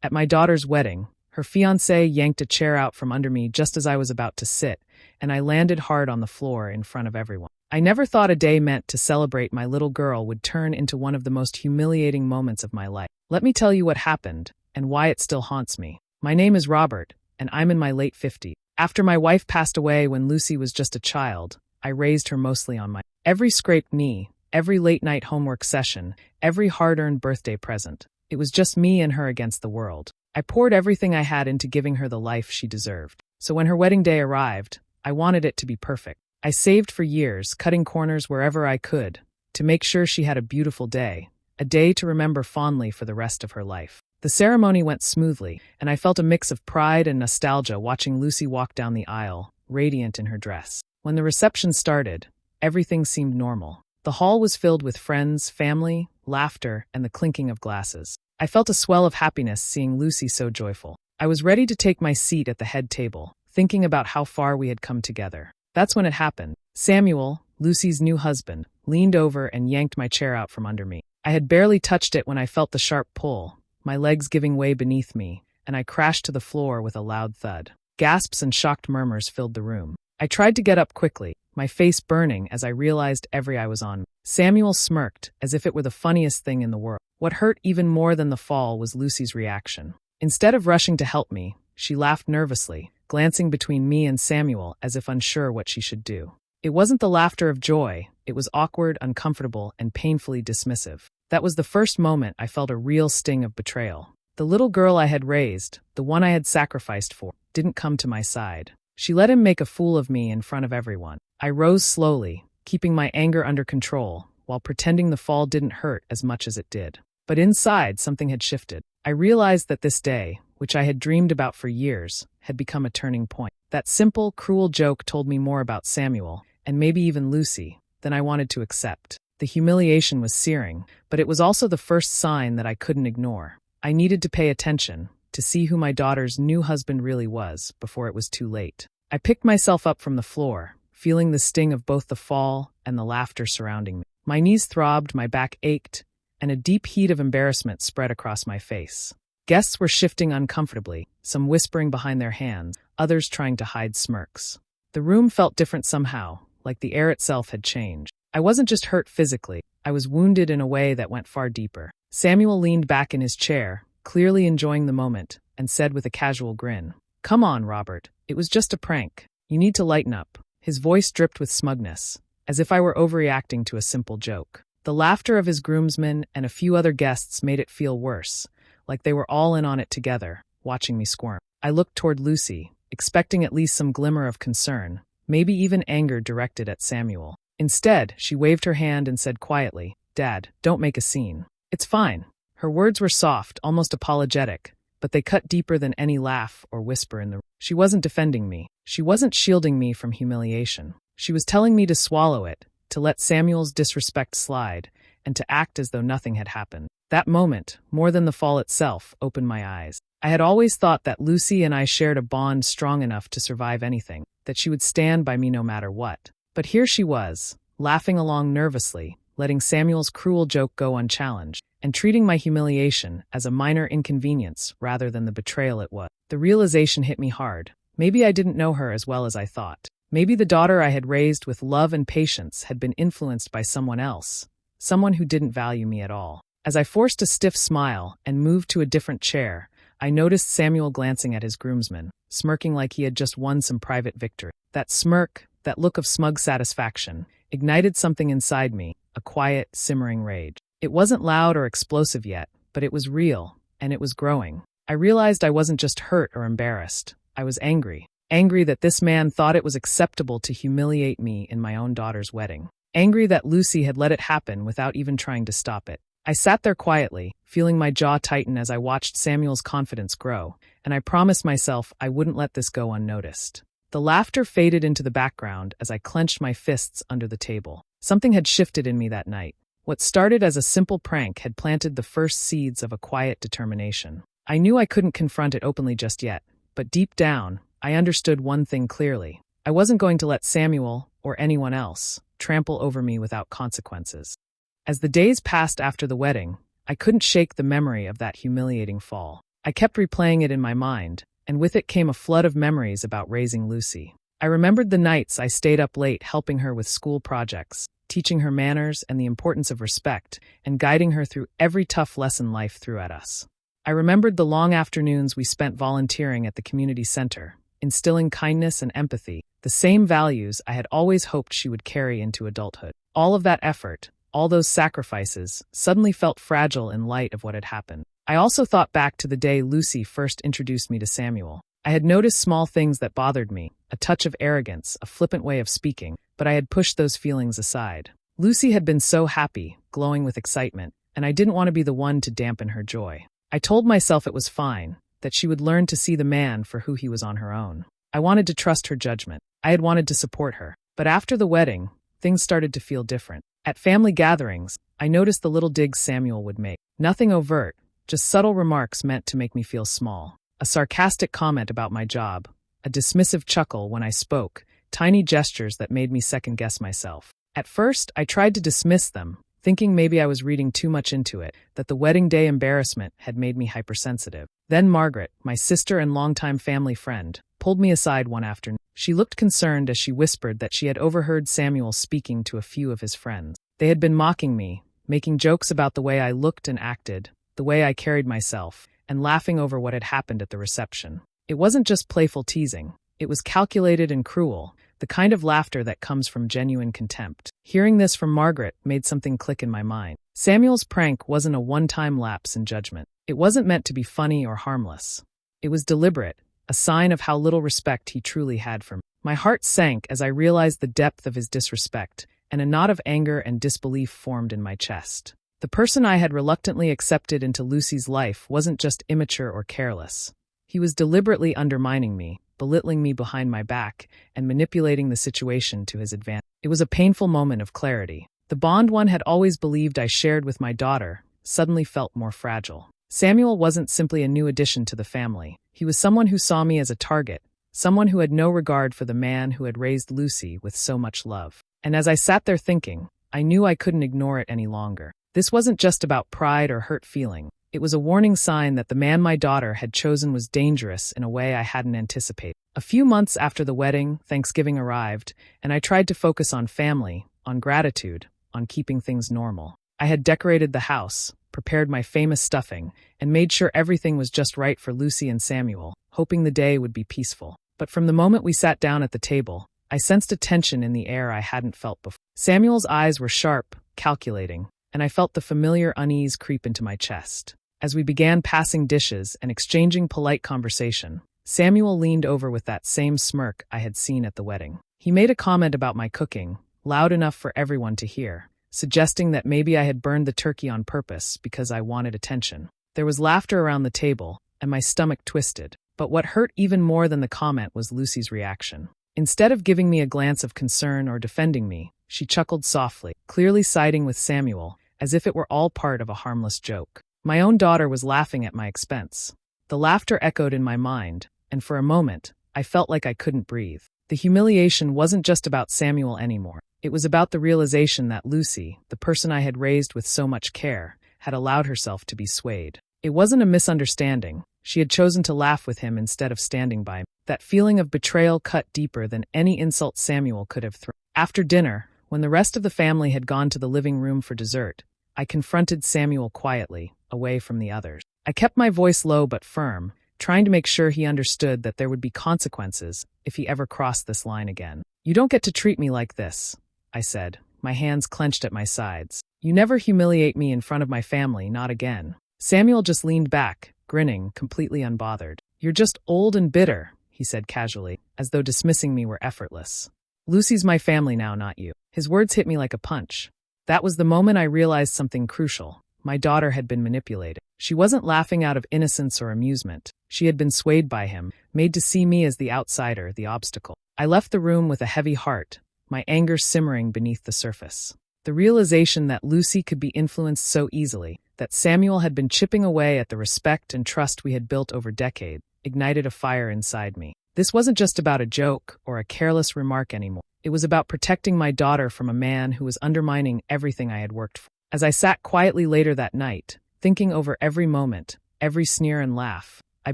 At my daughter's wedding, her fiancé yanked a chair out from under me just as I was about to sit, and I landed hard on the floor in front of everyone. I never thought a day meant to celebrate my little girl would turn into one of the most humiliating moments of my life. Let me tell you what happened, and why it still haunts me. My name is Robert, and I'm in my late 50s. After my wife passed away when Lucy was just a child, I raised her mostly on my every scraped knee, every late-night homework session, every hard-earned birthday present. It was just me and her against the world. I poured everything I had into giving her the life she deserved. So when her wedding day arrived, I wanted it to be perfect. I saved for years, cutting corners wherever I could, to make sure she had a beautiful day, a day to remember fondly for the rest of her life. The ceremony went smoothly, and I felt a mix of pride and nostalgia watching Lucy walk down the aisle, radiant in her dress. When the reception started, everything seemed normal. The hall was filled with friends, family, laughter, and the clinking of glasses. I felt a swell of happiness seeing Lucy so joyful. I was ready to take my seat at the head table, thinking about how far we had come together. That's when it happened. Samuel, Lucy's new husband, leaned over and yanked my chair out from under me. I had barely touched it when I felt the sharp pull, my legs giving way beneath me, and I crashed to the floor with a loud thud. Gasps and shocked murmurs filled the room. I tried to get up quickly, my face burning as I realized every eye was on me. Samuel smirked, as if it were the funniest thing in the world. What hurt even more than the fall was Lucy's reaction. Instead of rushing to help me, she laughed nervously, glancing between me and Samuel as if unsure what she should do. It wasn't the laughter of joy, it was awkward, uncomfortable, and painfully dismissive. That was the first moment I felt a real sting of betrayal. The little girl I had raised, the one I had sacrificed for, didn't come to my side. She let him make a fool of me in front of everyone. I rose slowly, keeping my anger under control, while pretending the fall didn't hurt as much as it did. But inside, something had shifted. I realized that this day, which I had dreamed about for years, had become a turning point. That simple, cruel joke told me more about Samuel, and maybe even Lucy, than I wanted to accept. The humiliation was searing, but it was also the first sign that I couldn't ignore. I needed to pay attention, to see who my daughter's new husband really was, before it was too late. I picked myself up from the floor, feeling the sting of both the fall and the laughter surrounding me. My knees throbbed, my back ached, and a deep heat of embarrassment spread across my face. Guests were shifting uncomfortably, some whispering behind their hands, others trying to hide smirks. The room felt different somehow, like the air itself had changed. I wasn't just hurt physically, I was wounded in a way that went far deeper. Samuel leaned back in his chair, clearly enjoying the moment, and said with a casual grin, "Come on, Robert, it was just a prank. You need to lighten up." His voice dripped with smugness, as if I were overreacting to a simple joke. The laughter of his groomsmen and a few other guests made it feel worse, like they were all in on it together, watching me squirm. I looked toward Lucy, expecting at least some glimmer of concern, maybe even anger directed at Samuel. Instead, she waved her hand and said quietly, "Dad, don't make a scene. It's fine." Her words were soft, almost apologetic, but they cut deeper than any laugh or whisper in the room. She wasn't defending me. She wasn't shielding me from humiliation. She was telling me to swallow it, to let Samuel's disrespect slide, and to act as though nothing had happened. That moment, more than the fall itself, opened my eyes. I had always thought that Lucy and I shared a bond strong enough to survive anything, that she would stand by me no matter what. But here she was, laughing along nervously, letting Samuel's cruel joke go unchallenged, and treating my humiliation as a minor inconvenience rather than the betrayal it was. The realization hit me hard. Maybe I didn't know her as well as I thought. Maybe the daughter I had raised with love and patience had been influenced by someone else, someone who didn't value me at all. As I forced a stiff smile and moved to a different chair, I noticed Samuel glancing at his groomsmen, smirking like he had just won some private victory. That smirk, that look of smug satisfaction, ignited something inside me, a quiet, simmering rage. It wasn't loud or explosive yet, but it was real, and it was growing. I realized I wasn't just hurt or embarrassed. I was angry. Angry that this man thought it was acceptable to humiliate me in my own daughter's wedding. Angry that Lucy had let it happen without even trying to stop it. I sat there quietly, feeling my jaw tighten as I watched Samuel's confidence grow, and I promised myself I wouldn't let this go unnoticed. The laughter faded into the background as I clenched my fists under the table. Something had shifted in me that night. What started as a simple prank had planted the first seeds of a quiet determination. I knew I couldn't confront it openly just yet, but deep down, I understood one thing clearly. I wasn't going to let Samuel, or anyone else, trample over me without consequences. As the days passed after the wedding, I couldn't shake the memory of that humiliating fall. I kept replaying it in my mind, and with it came a flood of memories about raising Lucy. I remembered the nights I stayed up late helping her with school projects, teaching her manners and the importance of respect, and guiding her through every tough lesson life threw at us. I remembered the long afternoons we spent volunteering at the community center, instilling kindness and empathy, the same values I had always hoped she would carry into adulthood. All of that effort, all those sacrifices, suddenly felt fragile in light of what had happened. I also thought back to the day Lucy first introduced me to Samuel. I had noticed small things that bothered me, a touch of arrogance, a flippant way of speaking, but I had pushed those feelings aside. Lucy had been so happy, glowing with excitement, and I didn't want to be the one to dampen her joy. I told myself it was fine, that she would learn to see the man for who he was on her own. I wanted to trust her judgment. I had wanted to support her. But after the wedding, things started to feel different. At family gatherings, I noticed the little digs Samuel would make. Nothing overt, just subtle remarks meant to make me feel small. A sarcastic comment about my job, a dismissive chuckle when I spoke, tiny gestures that made me second-guess myself. At first, I tried to dismiss them, thinking maybe I was reading too much into it, that the wedding day embarrassment had made me hypersensitive. Then Margaret, my sister and longtime family friend, pulled me aside one afternoon. She looked concerned as she whispered that she had overheard Samuel speaking to a few of his friends. They had been mocking me, making jokes about the way I looked and acted, the way I carried myself, and laughing over what had happened at the reception. It wasn't just playful teasing. It was calculated and cruel, the kind of laughter that comes from genuine contempt. Hearing this from Margaret made something click in my mind. Samuel's prank wasn't a one-time lapse in judgment. It wasn't meant to be funny or harmless. It was deliberate, a sign of how little respect he truly had for me. My heart sank as I realized the depth of his disrespect, and a knot of anger and disbelief formed in my chest. The person I had reluctantly accepted into Lucy's life wasn't just immature or careless. He was deliberately undermining me, belittling me behind my back, and manipulating the situation to his advantage. It was a painful moment of clarity. The bond one had always believed I shared with my daughter suddenly felt more fragile. Samuel wasn't simply a new addition to the family. He was someone who saw me as a target, someone who had no regard for the man who had raised Lucy with so much love. And as I sat there thinking, I knew I couldn't ignore it any longer. This wasn't just about pride or hurt feeling. It was a warning sign that the man my daughter had chosen was dangerous in a way I hadn't anticipated. A few months after the wedding, Thanksgiving arrived, and I tried to focus on family, on gratitude, on keeping things normal. I had decorated the house, prepared my famous stuffing, and made sure everything was just right for Lucy and Samuel, hoping the day would be peaceful. But from the moment we sat down at the table, I sensed a tension in the air I hadn't felt before. Samuel's eyes were sharp, calculating, and I felt the familiar unease creep into my chest. As we began passing dishes and exchanging polite conversation, Samuel leaned over with that same smirk I had seen at the wedding. He made a comment about my cooking, loud enough for everyone to hear, suggesting that maybe I had burned the turkey on purpose because I wanted attention. There was laughter around the table, and my stomach twisted. But what hurt even more than the comment was Lucy's reaction. Instead of giving me a glance of concern or defending me, she chuckled softly, clearly siding with Samuel, as if it were all part of a harmless joke. My own daughter was laughing at my expense. The laughter echoed in my mind, and for a moment, I felt like I couldn't breathe. The humiliation wasn't just about Samuel anymore. It was about the realization that Lucy, the person I had raised with so much care, had allowed herself to be swayed. It wasn't a misunderstanding. She had chosen to laugh with him instead of standing by me. That feeling of betrayal cut deeper than any insult Samuel could have thrown. After dinner, when the rest of the family had gone to the living room for dessert, I confronted Samuel quietly, away from the others. I kept my voice low but firm, trying to make sure he understood that there would be consequences if he ever crossed this line again. "You don't get to treat me like this," I said, my hands clenched at my sides. "You never humiliate me in front of my family, not again." Samuel just leaned back, grinning, completely unbothered. "You're just old and bitter," he said casually, as though dismissing me were effortless. "Lucy's my family now, not you." His words hit me like a punch. That was the moment I realized something crucial. My daughter had been manipulated. She wasn't laughing out of innocence or amusement. She had been swayed by him, made to see me as the outsider, the obstacle. I left the room with a heavy heart, my anger simmering beneath the surface. The realization that Lucy could be influenced so easily, that Samuel had been chipping away at the respect and trust we had built over decades, ignited a fire inside me. This wasn't just about a joke or a careless remark anymore. It was about protecting my daughter from a man who was undermining everything I had worked for. As I sat quietly later that night, thinking over every moment, every sneer and laugh, I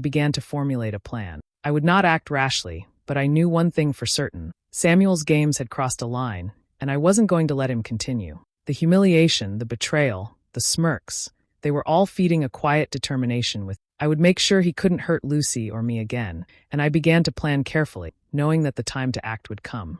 began to formulate a plan. I would not act rashly, but I knew one thing for certain. Samuel's games had crossed a line, and I wasn't going to let him continue. The humiliation, the betrayal, the smirks, they were all feeding a quiet determination with. I would make sure he couldn't hurt Lucy or me again, and I began to plan carefully, knowing that the time to act would come.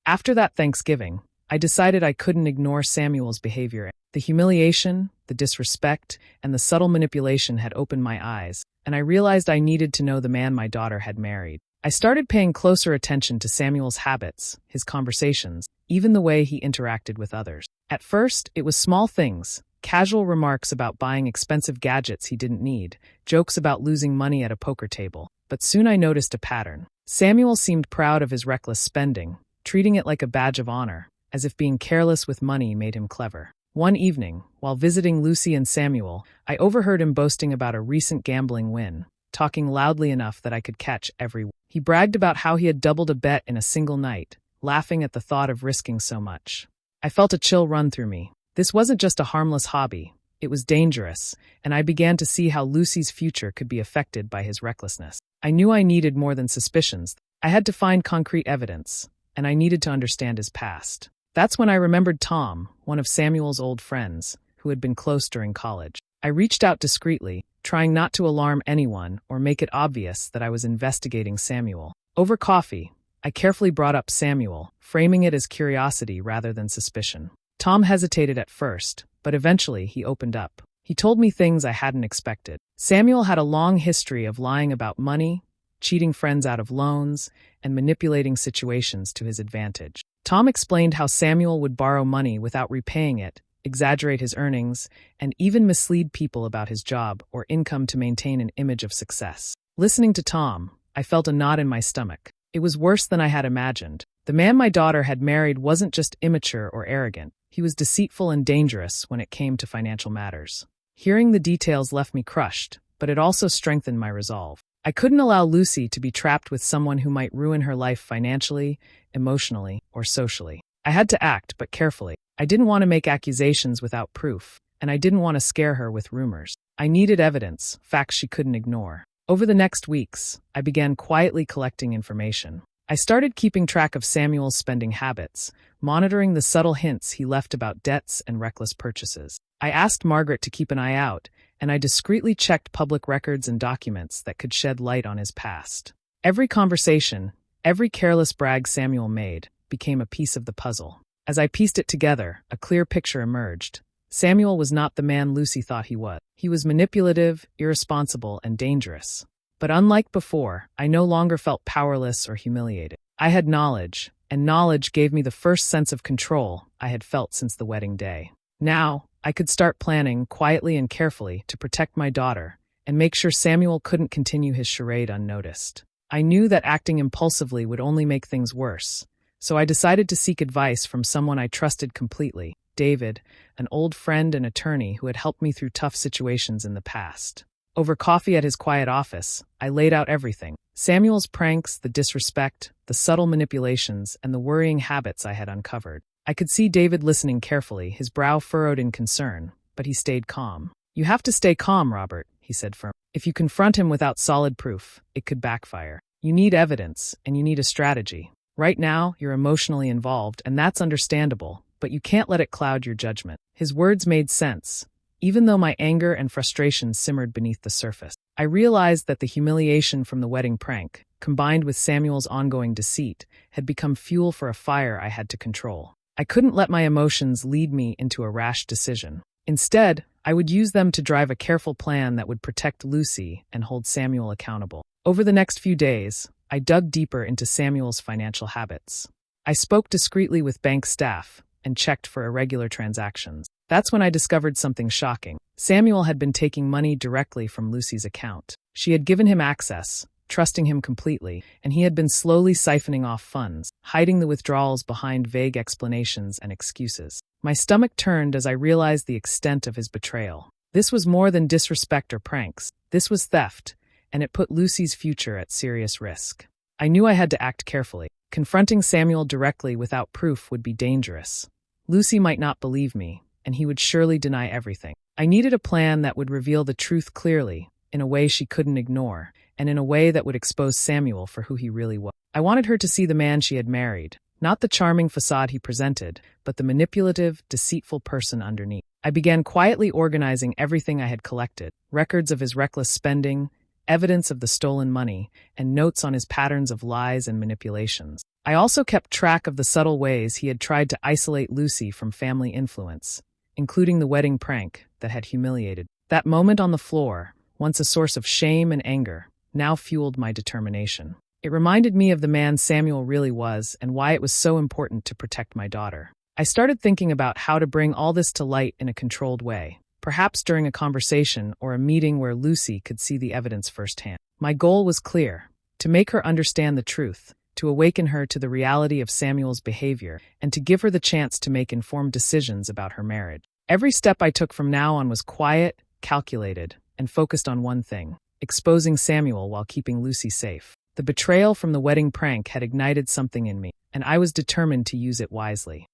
After that Thanksgiving, I decided I couldn't ignore Samuel's behavior. The humiliation, the disrespect, and the subtle manipulation had opened my eyes, and I realized I needed to know the man my daughter had married. I started paying closer attention to Samuel's habits, his conversations, even the way he interacted with others. At first, it was small things, casual remarks about buying expensive gadgets he didn't need, jokes about losing money at a poker table. But soon I noticed a pattern. Samuel seemed proud of his reckless spending, treating it like a badge of honor, as if being careless with money made him clever. One evening, while visiting Lucy and Samuel, I overheard him boasting about a recent gambling win, talking loudly enough that I could catch every word. He bragged about how he had doubled a bet in a single night, laughing at the thought of risking so much. I felt a chill run through me. This wasn't just a harmless hobby, it was dangerous, and I began to see how Lucy's future could be affected by his recklessness. I knew I needed more than suspicions. I had to find concrete evidence, and I needed to understand his past. That's when I remembered Tom, one of Samuel's old friends, who had been close during college. I reached out discreetly, trying not to alarm anyone or make it obvious that I was investigating Samuel. Over coffee, I carefully brought up Samuel, framing it as curiosity rather than suspicion. Tom hesitated at first, but eventually he opened up. He told me things I hadn't expected. Samuel had a long history of lying about money, cheating friends out of loans, and manipulating situations to his advantage. Tom explained how Samuel would borrow money without repaying it, exaggerate his earnings, and even mislead people about his job or income to maintain an image of success. Listening to Tom, I felt a knot in my stomach. It was worse than I had imagined. The man my daughter had married wasn't just immature or arrogant. He was deceitful and dangerous when it came to financial matters. Hearing the details left me crushed, but it also strengthened my resolve. I couldn't allow Lucy to be trapped with someone who might ruin her life financially, emotionally, or socially. I had to act, but carefully. I didn't want to make accusations without proof, and I didn't want to scare her with rumors. I needed evidence, facts she couldn't ignore. Over the next weeks, I began quietly collecting information. I started keeping track of Samuel's spending habits, monitoring the subtle hints he left about debts and reckless purchases. I asked Margaret to keep an eye out, and I discreetly checked public records and documents that could shed light on his past. Every conversation, every careless brag Samuel made, became a piece of the puzzle. As I pieced it together, a clear picture emerged. Samuel was not the man Lucy thought he was. He was manipulative, irresponsible, and dangerous. But unlike before, I no longer felt powerless or humiliated. I had knowledge, and knowledge gave me the first sense of control I had felt since the wedding day. Now, I could start planning quietly and carefully to protect my daughter and make sure Samuel couldn't continue his charade unnoticed. I knew that acting impulsively would only make things worse, so I decided to seek advice from someone I trusted completely, David, an old friend and attorney who had helped me through tough situations in the past. Over coffee at his quiet office, I laid out everything: Samuel's pranks, the disrespect, the subtle manipulations, and the worrying habits I had uncovered. I could see David listening carefully, his brow furrowed in concern, but he stayed calm. "You have to stay calm, Robert," he said firmly. "If you confront him without solid proof, it could backfire. You need evidence, and you need a strategy. Right now, you're emotionally involved, and that's understandable, but you can't let it cloud your judgment." His words made sense, even though my anger and frustration simmered beneath the surface. I realized that the humiliation from the wedding prank, combined with Samuel's ongoing deceit, had become fuel for a fire I had to control. I couldn't let my emotions lead me into a rash decision. Instead, I would use them to drive a careful plan that would protect Lucy and hold Samuel accountable. Over the next few days, I dug deeper into Samuel's financial habits. I spoke discreetly with bank staff and checked for irregular transactions. That's when I discovered something shocking. Samuel had been taking money directly from Lucy's account. She had given him access, trusting him completely, and he had been slowly siphoning off funds, hiding the withdrawals behind vague explanations and excuses. My stomach turned as I realized the extent of his betrayal. This was more than disrespect or pranks. This was theft, and it put Lucy's future at serious risk. I knew I had to act carefully. Confronting Samuel directly without proof would be dangerous. Lucy might not believe me, and he would surely deny everything. I needed a plan that would reveal the truth clearly, in a way she couldn't ignore, and in a way that would expose Samuel for who he really was. I wanted her to see the man she had married, not the charming facade he presented, but the manipulative, deceitful person underneath. I began quietly organizing everything I had collected: records of his reckless spending, evidence of the stolen money, and notes on his patterns of lies and manipulations. I also kept track of the subtle ways he had tried to isolate Lucy from family influence, including the wedding prank that had humiliated. That moment on the floor, once a source of shame and anger, now fueled my determination. It reminded me of the man Samuel really was and why it was so important to protect my daughter. I started thinking about how to bring all this to light in a controlled way, perhaps during a conversation or a meeting where Lucy could see the evidence firsthand. My goal was clear: to make her understand the truth, to awaken her to the reality of Samuel's behavior, and to give her the chance to make informed decisions about her marriage. Every step I took from now on was quiet, calculated, and focused on one thing: exposing Samuel while keeping Lucy safe. The betrayal from the wedding prank had ignited something in me, and I was determined to use it wisely.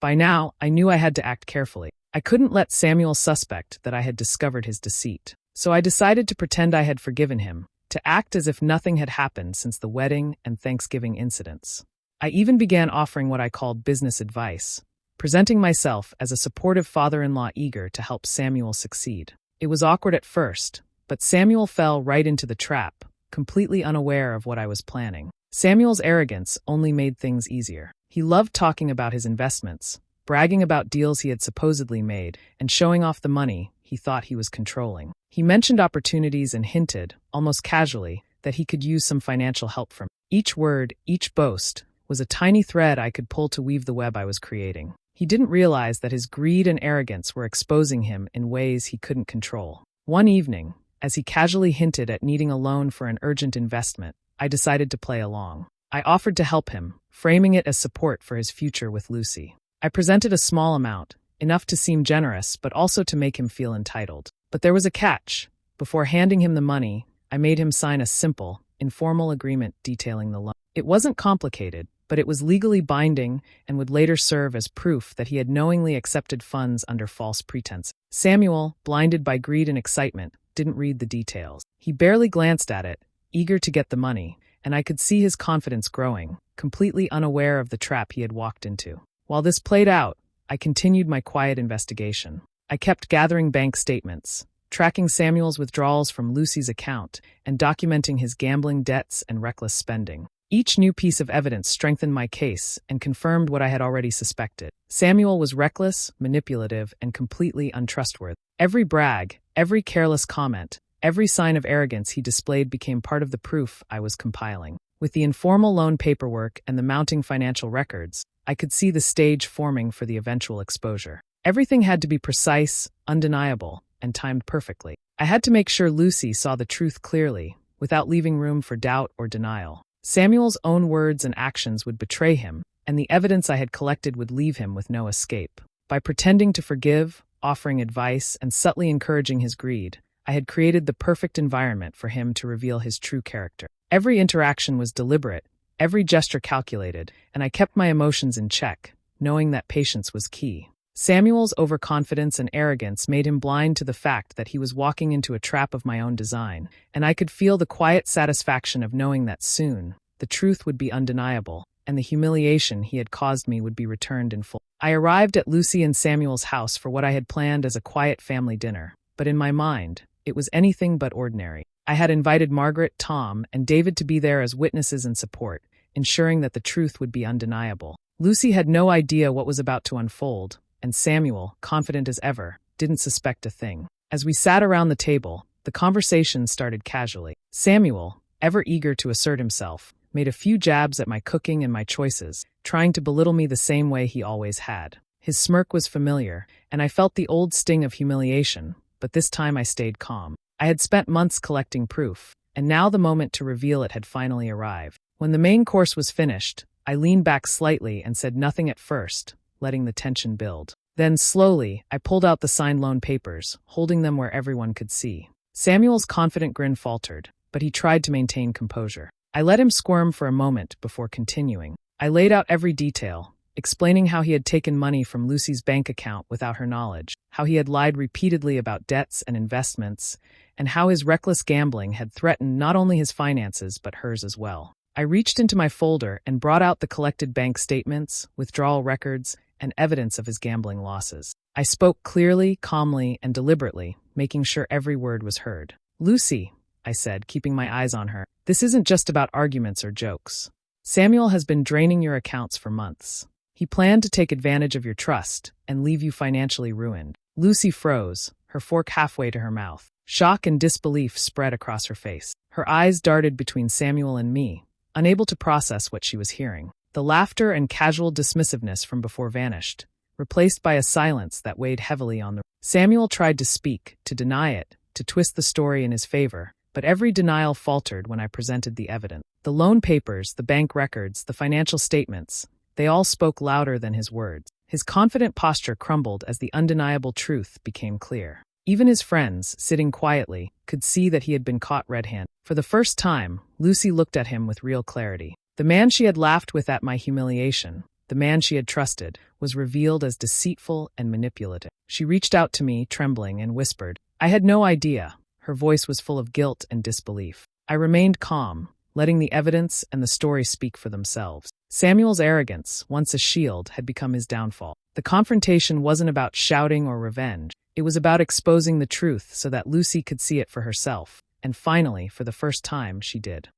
By now, I knew I had to act carefully. I couldn't let Samuel suspect that I had discovered his deceit. So I decided to pretend I had forgiven him, to act as if nothing had happened since the wedding and Thanksgiving incidents. I even began offering what I called business advice, presenting myself as a supportive father-in-law eager to help Samuel succeed. It was awkward at first, but Samuel fell right into the trap, completely unaware of what I was planning. Samuel's arrogance only made things easier. He loved talking about his investments, bragging about deals he had supposedly made, and showing off the money he thought he was controlling. He mentioned opportunities and hinted, almost casually, that he could use some financial help from me. Each word, each boast, was a tiny thread I could pull to weave the web I was creating. He didn't realize that his greed and arrogance were exposing him in ways he couldn't control. One evening, as he casually hinted at needing a loan for an urgent investment, I decided to play along. I offered to help him, framing it as support for his future with Lucy. I presented a small amount, enough to seem generous but also to make him feel entitled. But there was a catch. Before handing him the money, I made him sign a simple, informal agreement detailing the loan. It wasn't complicated, but it was legally binding and would later serve as proof that he had knowingly accepted funds under false pretense. Samuel, blinded by greed and excitement, didn't read the details. He barely glanced at it, eager to get the money, and I could see his confidence growing, completely unaware of the trap he had walked into. While this played out, I continued my quiet investigation. I kept gathering bank statements, tracking Samuel's withdrawals from Lucy's account, and documenting his gambling debts and reckless spending. Each new piece of evidence strengthened my case and confirmed what I had already suspected. Samuel was reckless, manipulative, and completely untrustworthy. Every brag, every careless comment, every sign of arrogance he displayed became part of the proof I was compiling. With the informal loan paperwork and the mounting financial records, I could see the stage forming for the eventual exposure. Everything had to be precise, undeniable, and timed perfectly. I had to make sure Lucy saw the truth clearly, without leaving room for doubt or denial. Samuel's own words and actions would betray him, and the evidence I had collected would leave him with no escape. By pretending to forgive, offering advice, and subtly encouraging his greed, I had created the perfect environment for him to reveal his true character. Every interaction was deliberate, every gesture calculated, and I kept my emotions in check, knowing that patience was key. Samuel's overconfidence and arrogance made him blind to the fact that he was walking into a trap of my own design, and I could feel the quiet satisfaction of knowing that soon, the truth would be undeniable, and the humiliation he had caused me would be returned in full. I arrived at Lucy and Samuel's house for what I had planned as a quiet family dinner, but in my mind, it was anything but ordinary. I had invited Margaret, Tom, and David to be there as witnesses and support, ensuring that the truth would be undeniable. Lucy had no idea what was about to unfold, and Samuel, confident as ever, didn't suspect a thing. As we sat around the table, the conversation started casually. Samuel, ever eager to assert himself, made a few jabs at my cooking and my choices, trying to belittle me the same way he always had. His smirk was familiar, and I felt the old sting of humiliation, but this time I stayed calm. I had spent months collecting proof, and now the moment to reveal it had finally arrived. When the main course was finished, I leaned back slightly and said nothing at first, letting the tension build. Then, slowly, I pulled out the signed loan papers, holding them where everyone could see. Samuel's confident grin faltered, but he tried to maintain composure. I let him squirm for a moment before continuing. I laid out every detail, explaining how he had taken money from Lucy's bank account without her knowledge, how he had lied repeatedly about debts and investments, and how his reckless gambling had threatened not only his finances but hers as well. I reached into my folder and brought out the collected bank statements, withdrawal records, and evidence of his gambling losses. I spoke clearly, calmly, and deliberately, making sure every word was heard. "Lucy," I said, keeping my eyes on her, "this isn't just about arguments or jokes. Samuel has been draining your accounts for months. He planned to take advantage of your trust and leave you financially ruined." Lucy froze, her fork halfway to her mouth. Shock and disbelief spread across her face. Her eyes darted between Samuel and me, unable to process what she was hearing. The laughter and casual dismissiveness from before vanished, replaced by a silence that weighed heavily on the... Samuel tried to speak, to deny it, to twist the story in his favor, but every denial faltered when I presented the evidence. The loan papers, the bank records, the financial statements, they all spoke louder than his words. His confident posture crumbled as the undeniable truth became clear. Even his friends, sitting quietly, could see that he had been caught red-handed. For the first time, Lucy looked at him with real clarity. The man she had laughed with at my humiliation, the man she had trusted, was revealed as deceitful and manipulative. She reached out to me, trembling, and whispered, "I had no idea." Her voice was full of guilt and disbelief. I remained calm, letting the evidence and the story speak for themselves. Samuel's arrogance, once a shield, had become his downfall. The confrontation wasn't about shouting or revenge. It was about exposing the truth so that Lucy could see it for herself. And finally, for the first time, she did.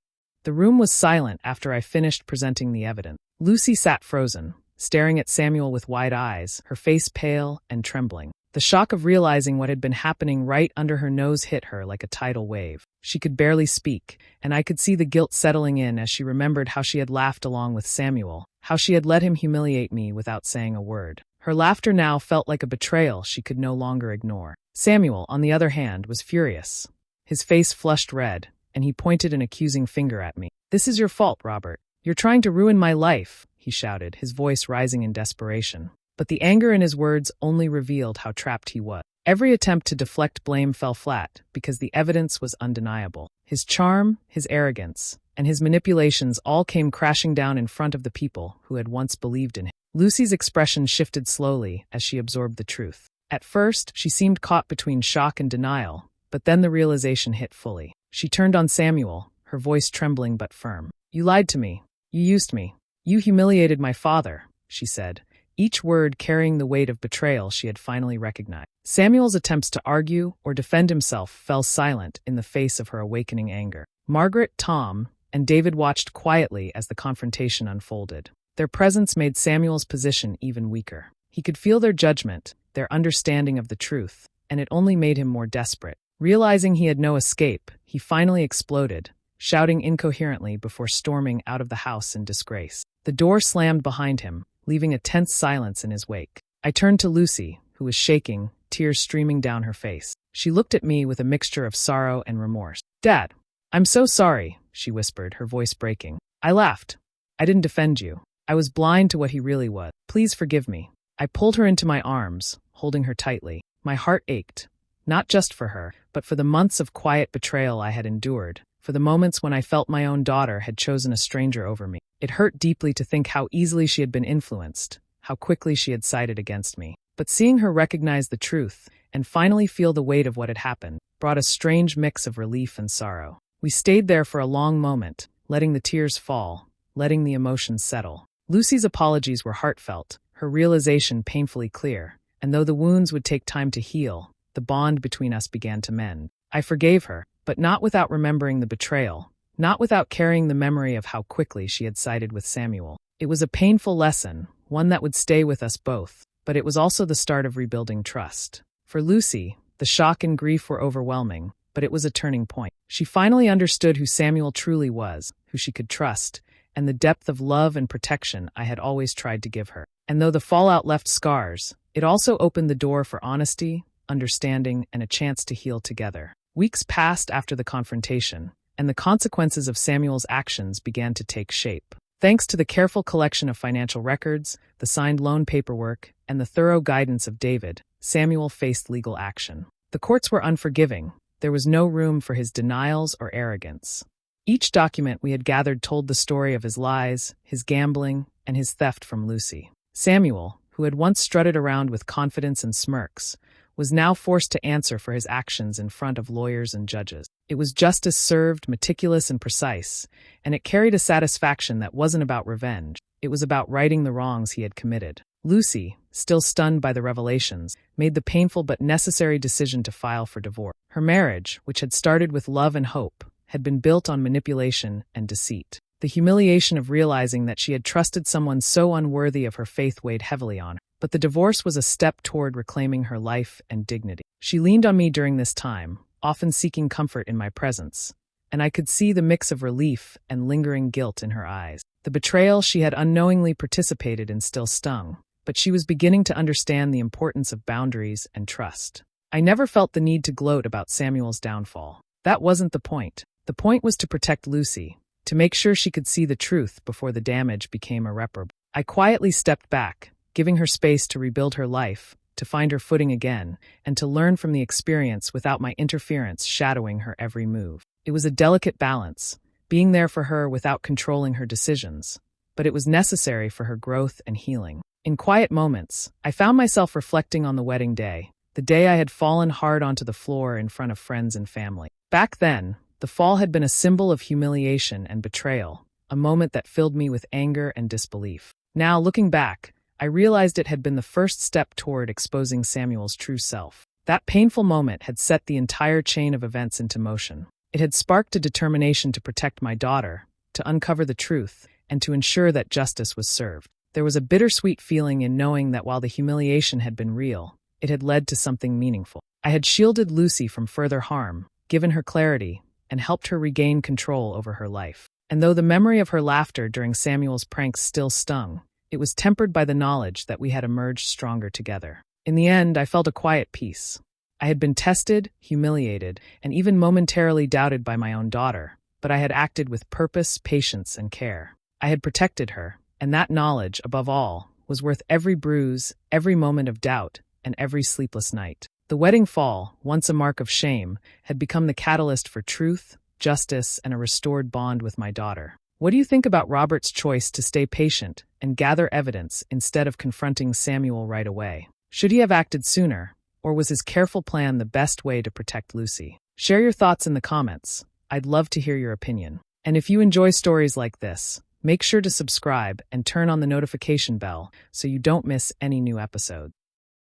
The room was silent after I finished presenting the evidence. Lucy sat frozen, staring at Samuel with wide eyes, her face pale and trembling. The shock of realizing what had been happening right under her nose hit her like a tidal wave. She could barely speak, and I could see the guilt settling in as she remembered how she had laughed along with Samuel, how she had let him humiliate me without saying a word. Her laughter now felt like a betrayal she could no longer ignore. Samuel, on the other hand, was furious. His face flushed red, and he pointed an accusing finger at me. "This is your fault, Robert. You're trying to ruin my life," he shouted, his voice rising in desperation. But the anger in his words only revealed how trapped he was. Every attempt to deflect blame fell flat because the evidence was undeniable. His charm, his arrogance, and his manipulations all came crashing down in front of the people who had once believed in him. Lucy's expression shifted slowly as she absorbed the truth. At first, she seemed caught between shock and denial, but then the realization hit fully. She turned on Samuel, her voice trembling but firm. "You lied to me. You used me. You humiliated my father," she said, each word carrying the weight of betrayal she had finally recognized. Samuel's attempts to argue or defend himself fell silent in the face of her awakening anger. Margaret, Tom, and David watched quietly as the confrontation unfolded. Their presence made Samuel's position even weaker. He could feel their judgment, their understanding of the truth, and it only made him more desperate. Realizing he had no escape, he finally exploded, shouting incoherently before storming out of the house in disgrace. The door slammed behind him, leaving a tense silence in his wake. I turned to Lucy, who was shaking, tears streaming down her face. She looked at me with a mixture of sorrow and remorse. "Dad, I'm so sorry," she whispered, her voice breaking. "I laughed. I didn't defend you. I was blind to what he really was. Please forgive me." I pulled her into my arms, holding her tightly. My heart ached, not just for her, but for the months of quiet betrayal I had endured, for the moments when I felt my own daughter had chosen a stranger over me. It hurt deeply to think how easily she had been influenced, how quickly she had sided against me. But seeing her recognize the truth, and finally feel the weight of what had happened, brought a strange mix of relief and sorrow. We stayed there for a long moment, letting the tears fall, letting the emotions settle. Lucy's apologies were heartfelt, her realization painfully clear, and though the wounds would take time to heal, the bond between us began to mend. I forgave her, but not without remembering the betrayal, not without carrying the memory of how quickly she had sided with Samuel. It was a painful lesson, one that would stay with us both, but it was also the start of rebuilding trust. For Lucy, the shock and grief were overwhelming, but it was a turning point. She finally understood who Samuel truly was, who she could trust, and the depth of love and protection I had always tried to give her. And though the fallout left scars, it also opened the door for honesty, understanding, and a chance to heal together. Weeks passed after the confrontation, and the consequences of Samuel's actions began to take shape. Thanks to the careful collection of financial records, the signed loan paperwork, and the thorough guidance of David, Samuel faced legal action. The courts were unforgiving. There was no room for his denials or arrogance. Each document we had gathered told the story of his lies, his gambling, and his theft from Lucy. Samuel, who had once strutted around with confidence and smirks, was now forced to answer for his actions in front of lawyers and judges. It was justice served, meticulous and precise, and it carried a satisfaction that wasn't about revenge. It was about righting the wrongs he had committed. Lucy, still stunned by the revelations, made the painful but necessary decision to file for divorce. Her marriage, which had started with love and hope, had been built on manipulation and deceit. The humiliation of realizing that she had trusted someone so unworthy of her faith weighed heavily on her. But the divorce was a step toward reclaiming her life and dignity. She leaned on me during this time, often seeking comfort in my presence, and I could see the mix of relief and lingering guilt in her eyes. The betrayal she had unknowingly participated in still stung, but she was beginning to understand the importance of boundaries and trust. I never felt the need to gloat about Samuel's downfall. That wasn't the point. The point was to protect Lucy, to make sure she could see the truth before the damage became irreparable. I quietly stepped back, giving her space to rebuild her life, to find her footing again, and to learn from the experience without my interference shadowing her every move. It was a delicate balance, being there for her without controlling her decisions, but it was necessary for her growth and healing. In quiet moments, I found myself reflecting on the wedding day, the day I had fallen hard onto the floor in front of friends and family. Back then, the fall had been a symbol of humiliation and betrayal, a moment that filled me with anger and disbelief. Now, looking back, I realized it had been the first step toward exposing Samuel's true self. That painful moment had set the entire chain of events into motion. It had sparked a determination to protect my daughter, to uncover the truth, and to ensure that justice was served. There was a bittersweet feeling in knowing that while the humiliation had been real, it had led to something meaningful. I had shielded Lucy from further harm, given her clarity, and helped her regain control over her life. And though the memory of her laughter during Samuel's pranks still stung, it was tempered by the knowledge that we had emerged stronger together. In the end, I felt a quiet peace. I had been tested, humiliated, and even momentarily doubted by my own daughter, but I had acted with purpose, patience, and care. I had protected her, and that knowledge, above all, was worth every bruise, every moment of doubt, and every sleepless night. The wedding fall, once a mark of shame, had become the catalyst for truth, justice, and a restored bond with my daughter. What do you think about Robert's choice to stay patient and gather evidence instead of confronting Samuel right away? Should he have acted sooner, or was his careful plan the best way to protect Lucy? Share your thoughts in the comments. I'd love to hear your opinion. And if you enjoy stories like this, make sure to subscribe and turn on the notification bell so you don't miss any new episodes.